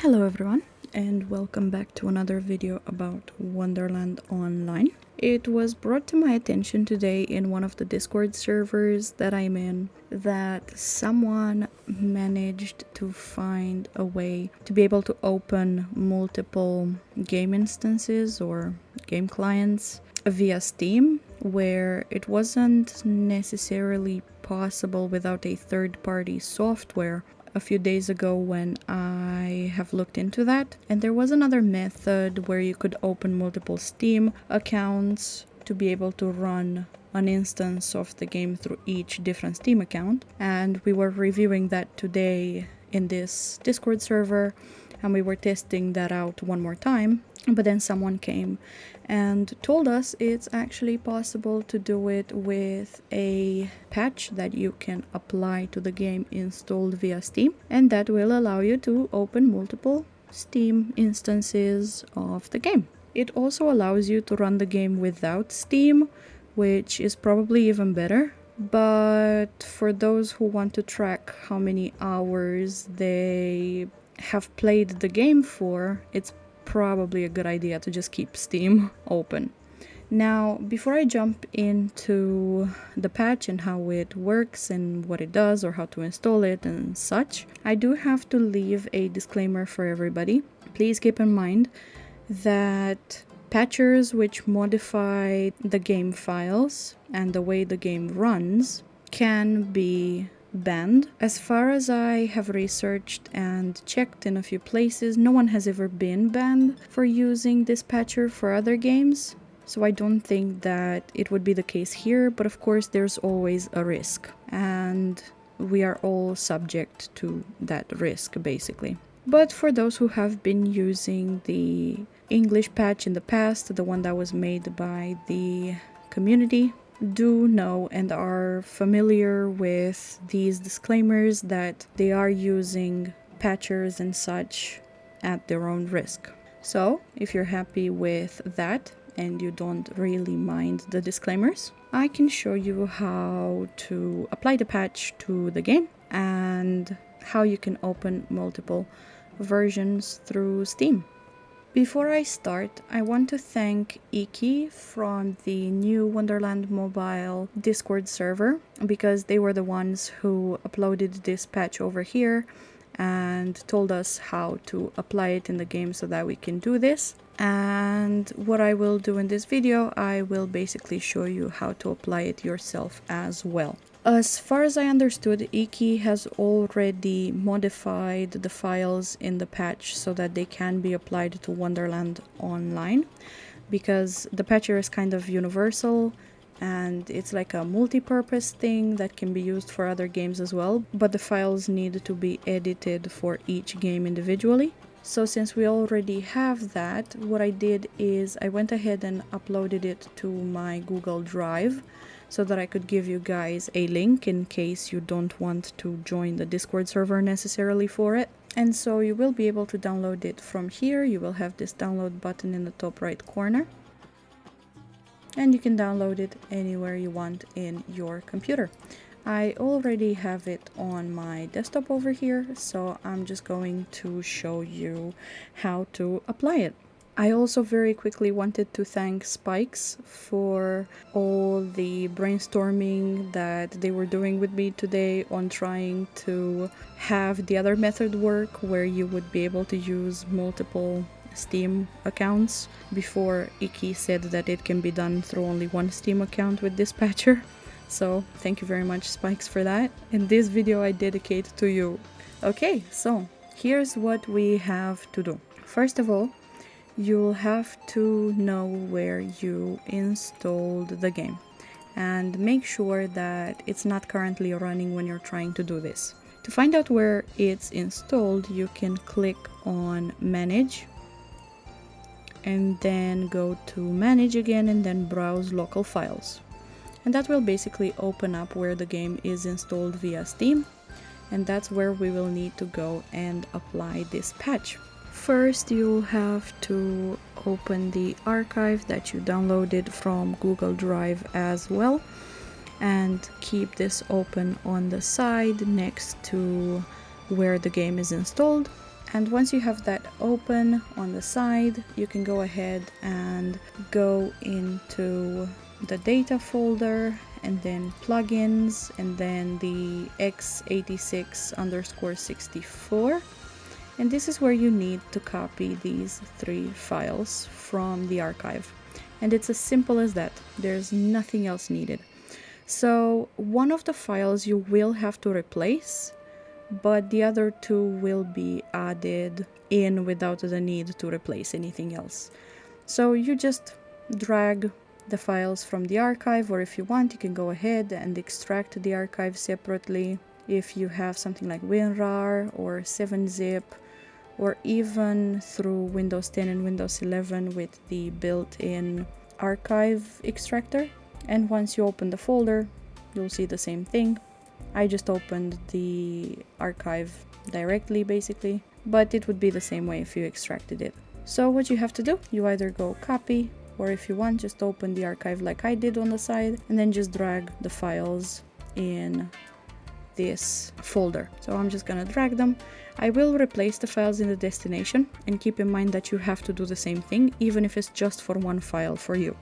Hello everyone, and welcome back to another video about Wonderland Online. It was brought to my attention today in one of the Discord servers that I'm in that someone managed to find a way to be able to open multiple game instances or game clients via Steam, where it wasn't necessarily possible without a third-party software. A few days ago when I have looked into that, and there was another method where you could open multiple Steam accounts to be able to run an instance of the game through each different Steam account, and we were reviewing that today in this Discord server, and we were testing that out one more time. But then someone came and told us it's actually possible to do it with a patch that you can apply to the game installed via Steam, and that will allow you to open multiple Steam instances of the game. It also allows you to run the game without Steam, which is probably even better. But for those who want to track how many hours they have played the game for, it's probably a good idea to just keep Steam open. Now, before I jump into the patch and how it works and what it does or how to install it and such, I do have to leave a disclaimer for everybody. Please keep in mind that patchers which modify the game files and the way the game runs can be banned. As far as I have researched and checked in a few places, no one has ever been banned for using this patcher for other games, so I don't think that it would be the case here, but of course there's always a risk, and we are all subject to that risk basically. But for those who have been using the English patch in the past, the one that was made by the community, do know and are familiar with these disclaimers that they are using patchers and such at their own risk. So if you're happy with that and you don't really mind the disclaimers, I can show you how to apply the patch to the game and how you can open multiple versions through Steam. Before I start, I want to thank Iki from the new Wonderland mobile Discord server, because they were the ones who uploaded this patch over here and told us how to apply it in the game so that we can do this. And what I will do in this video, I will basically show you how to apply it yourself as well. As far as I understood, Iki has already modified the files in the patch so that they can be applied to Wonderland Online, because the patcher is kind of universal and it's like a multi-purpose thing that can be used for other games as well, but the files need to be edited for each game individually. So since we already have that, what I did is I went ahead and uploaded it to my Google Drive, so that I could give you guys a link in case you don't want to join the Discord server necessarily for it. And so you will be able to download it from here. You will have this download button in the top right corner, and you can download it anywhere you want in your computer. I already have it on my desktop over here, so I'm just going to show you how to apply it. I also very quickly wanted to thank Spikes for all the brainstorming that they were doing with me today on trying to have the other method work, where you would be able to use multiple Steam accounts. Before, Iki said that it can be done through only one Steam account with this patcher. So thank you very much, Spikes, for that. And this video I dedicate to you. Okay, so here's what we have to do. First of all, you'll have to know where you installed the game and make sure that it's not currently running when you're trying to do this. To find out where it's installed, you can click on Manage and then go to Manage again and then Browse Local Files. And that will basically open up where the game is installed via Steam, and that's where we will need to go and apply this patch. First, you'll have to open the archive that you downloaded from Google Drive as well, and keep this open on the side next to where the game is installed. And once you have that open on the side, you can go ahead and go into the data folder and then plugins and then the x86_64. And this is where you need to copy these 3 files from the archive. And it's as simple as that. There's nothing else needed. So one of the files you will have to replace, but the other 2 will be added in without the need to replace anything else. So you just drag the files from the archive, or if you want, you can go ahead and extract the archive separately. If you have something like WinRAR or 7-zip, or even through Windows 10 and Windows 11 with the built-in archive extractor. And once you open the folder, you'll see the same thing. I just opened the archive directly basically, but it would be the same way if you extracted it. So what you have to do, you either go copy, or if you want, just open the archive like I did on the side, and then just drag the files in this folder. So I'm just gonna drag them. I will replace the files in the destination, and keep in mind that you have to do the same thing, even if it's just for one file for you.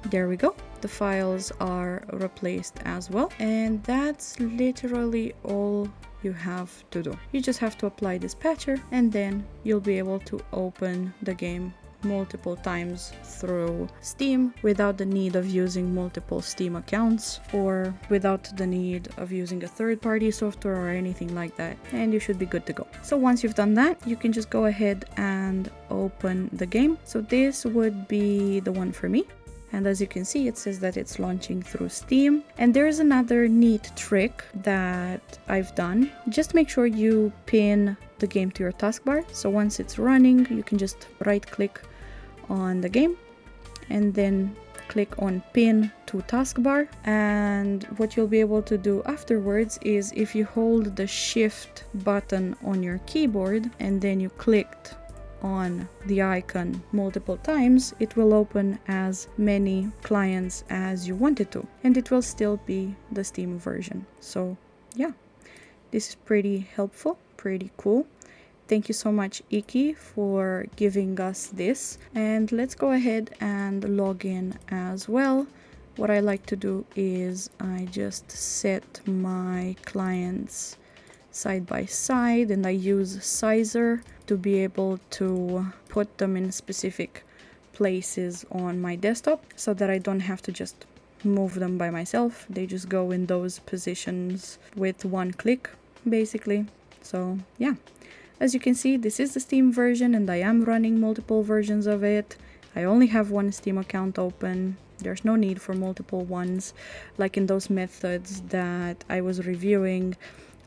There we go. The files are replaced as well, and that's literally all you have to do. You just have to apply this patcher, and then you'll be able to open the game multiple times through Steam without the need of using multiple Steam accounts, or without the need of using a third-party software or anything like that, and you should be good to go. So once you've done that, you can just go ahead and open the game. So this would be the one for me. And as you can see, it says that it's launching through Steam. And there is another neat trick that I've done. Just make sure you pin the game to your taskbar. So once it's running, you can just right click on the game and then click on pin to taskbar. And what you'll be able to do afterwards is, if you hold the shift button on your keyboard and then you clicked on the icon multiple times, it will open as many clients as you want it to, and it will still be the Steam version. So yeah, this is pretty helpful, pretty cool. Thank you so much, Iki, for giving us this. And let's go ahead and log in as well. What I like to do is I just set my clients side by side, and I use Sizer to be able to put them in specific places on my desktop, so that I don't have to just move them by myself. They just go in those positions with one click basically. So yeah, as you can see, this is the Steam version, and I am running multiple versions of it. I only have one Steam account open. There's no need for multiple ones, like in those methods that I was reviewing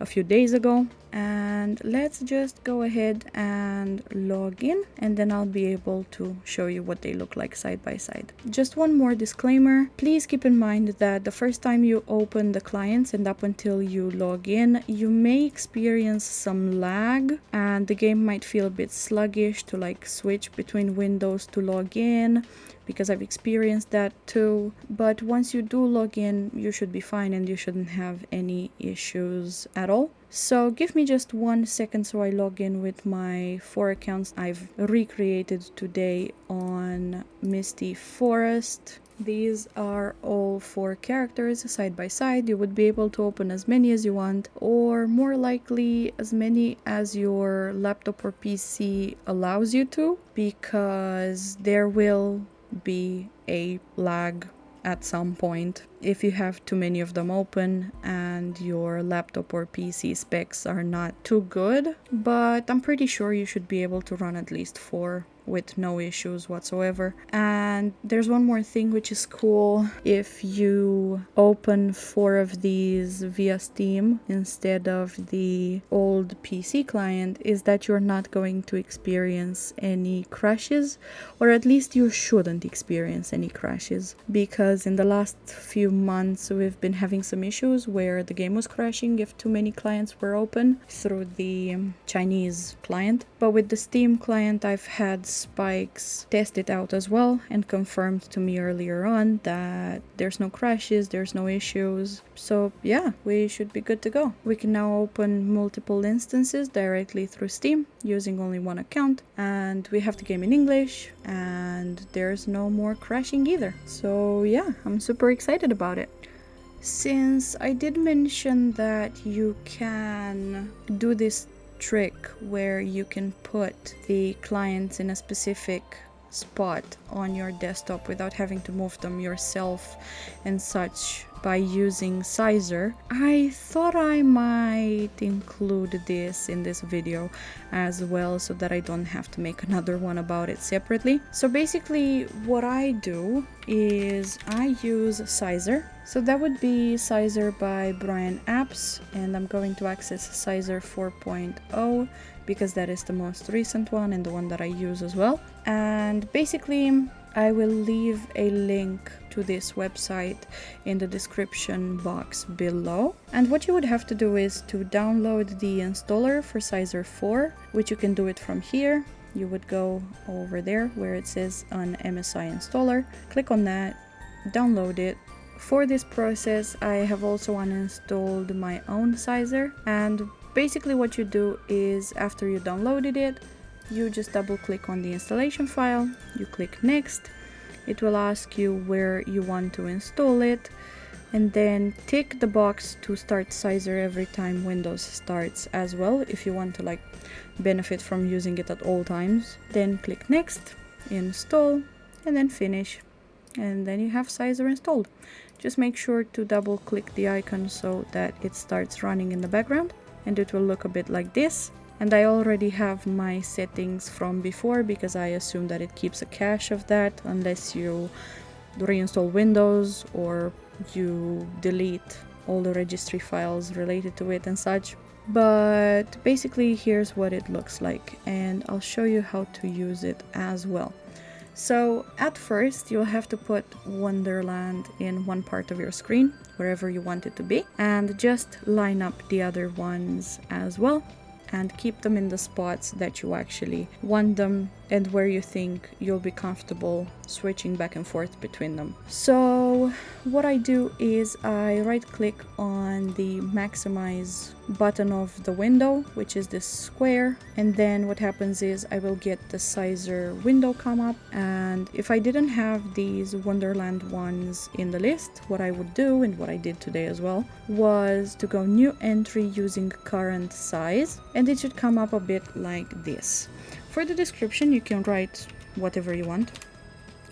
a few days ago. And let's just go ahead and log in, and then I'll be able to show you what they look like side by side. Just one more disclaimer, please keep in mind that the first time you open the clients and up until you log in, you may experience some lag, and the game might feel a bit sluggish to like switch between windows to log in, because I've experienced that too. But once you do log in, you should be fine and you shouldn't have any issues at all. So give me just 1 second so I log in with my 4 accounts I've recreated today on Misty Forest. These are all 4 characters side by side. You would be able to open as many as you want, or more likely as many as your laptop or PC allows you to, because there will be a lag at some point if you have too many of them open and your laptop or PC specs are not too good. But I'm pretty sure you should be able to run at least 4 with no issues whatsoever. And there's one more thing which is cool. If you open 4 of these via Steam instead of the old PC client, is that you're not going to experience any crashes, or at least you shouldn't experience any crashes, because in the last few months we've been having some issues where the game was crashing if too many clients were open through the Chinese client. But with the Steam client, I've had Spikes tested out as well and confirmed to me earlier on that there's no crashes, there's no issues. So yeah, we should be good to go. We can now open multiple instances directly through Steam using only one account, and we have the game in English, and there's no more crashing either. So yeah, I'm super excited about it. Since I did mention that you can do this trick where you can put the clients in a specific spot on your desktop without having to move them yourself and such by using Sizer, I thought I might include this in this video as well so that I don't have to make another one about it separately. So basically what I do is I use Sizer. So that would be Sizer by Brian Apps, and I'm going to access Sizer 4.0 because that is the most recent one and the one that I use as well. And basically I will leave a link to this website in the description box below. And what you would have to do is to download the installer for Sizer 4, which you can do it from here. You would go over there where it says an MSI installer, click on that, download it. For this process, I have also uninstalled my own Sizer, and basically what you do is after you downloaded it, you just double click on the installation file, you click next, it will ask you where you want to install it, and then tick the box to start Sizer every time Windows starts as well if you want to like benefit from using it at all times. Then click next, install, and then finish, and then you have Sizer installed. Just make sure to double click the icon so that it starts running in the background, and it will look a bit like this. And I already have my settings from before because I assume that it keeps a cache of that unless you reinstall Windows or you delete all the registry files related to it and such. But basically here's what it looks like, and I'll show you how to use it as well. So at first you'll have to put Wonderland in one part of your screen, wherever you want it to be, and just line up the other ones as well and keep them in the spots that you actually want them and where you think you'll be comfortable switching back and forth between them. So what I do is I right click on the maximize button of the window, which is this square, and then what happens is I will get the Sizer window come up, and if I didn't have these Wonderland ones in the list, what I would do, and what I did today as well, was to go new entry using current size, and it should come up a bit like this. For the description you can write whatever you want.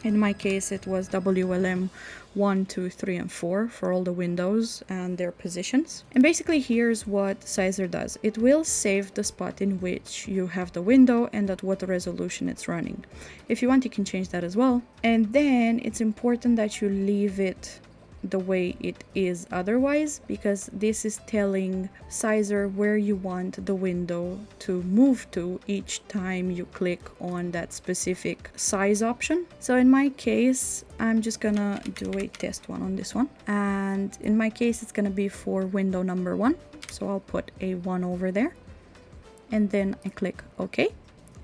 In my case it was WLM 1, 2, 3 and 4 for all the windows and their positions. And basically here's what Sizer does. It will save the spot in which you have the window and at what resolution it's running. If you want you can change that as well. And then it's important that you leave it the way it is otherwise, because this is telling Sizer where you want the window to move to each time you click on that specific size option. So in my case I'm just gonna do a test one on this one, and in my case it's gonna be for window number 1, so I'll put a 1 over there, and then I click OK,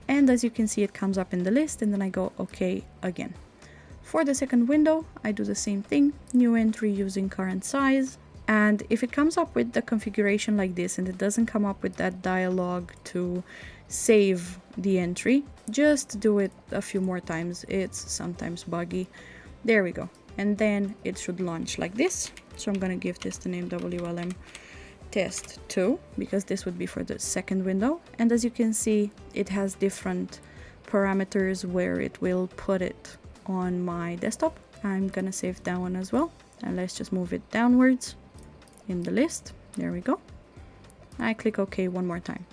and as you can see it comes up in the list, and then I go OK again. For the second window, I do the same thing, new entry using current size, and if it comes up with the configuration like this and it doesn't come up with that dialog to save the entry, just do it a few more times, it's sometimes buggy. There we go, and then it should launch like this. So I'm gonna give this the name WLM test 2 because this would be for the second window, and as you can see it has different parameters where it will put it on my desktop. I'm gonna save that one as well, and let's just move it downwards in the list. There we go. I click OK one more time.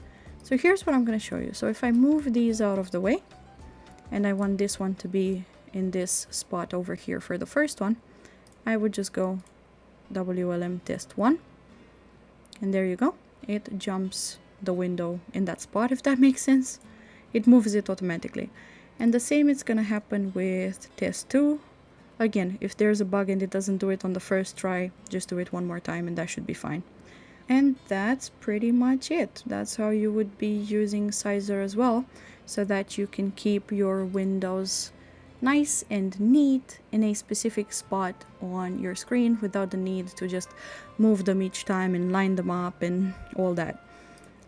So here's what I'm gonna show you. So if I move these out of the way and I want this one to be in this spot over here for the first one, I would just go WLM test 1, and there you go, it jumps the window in that spot, if that makes sense. It moves it automatically. And the same is gonna happen with test 2. Again, if there's a bug and it doesn't do it on the first try, just do it one more time and that should be fine. And that's pretty much it. That's how you would be using Sizer as well. so that you can keep your windows nice and neat in a specific spot on your screen without the need to just move them each time and line them up and all that.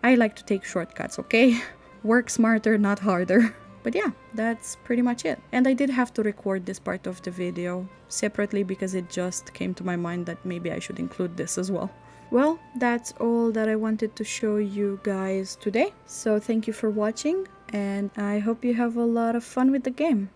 I like to take shortcuts, okay? Work smarter, not harder. But yeah, that's pretty much it. And I did have to record this part of the video separately because it just came to my mind that maybe I should include this as well. Well, that's all that I wanted to show you guys today. So thank you for watching, and I hope you have a lot of fun with the game.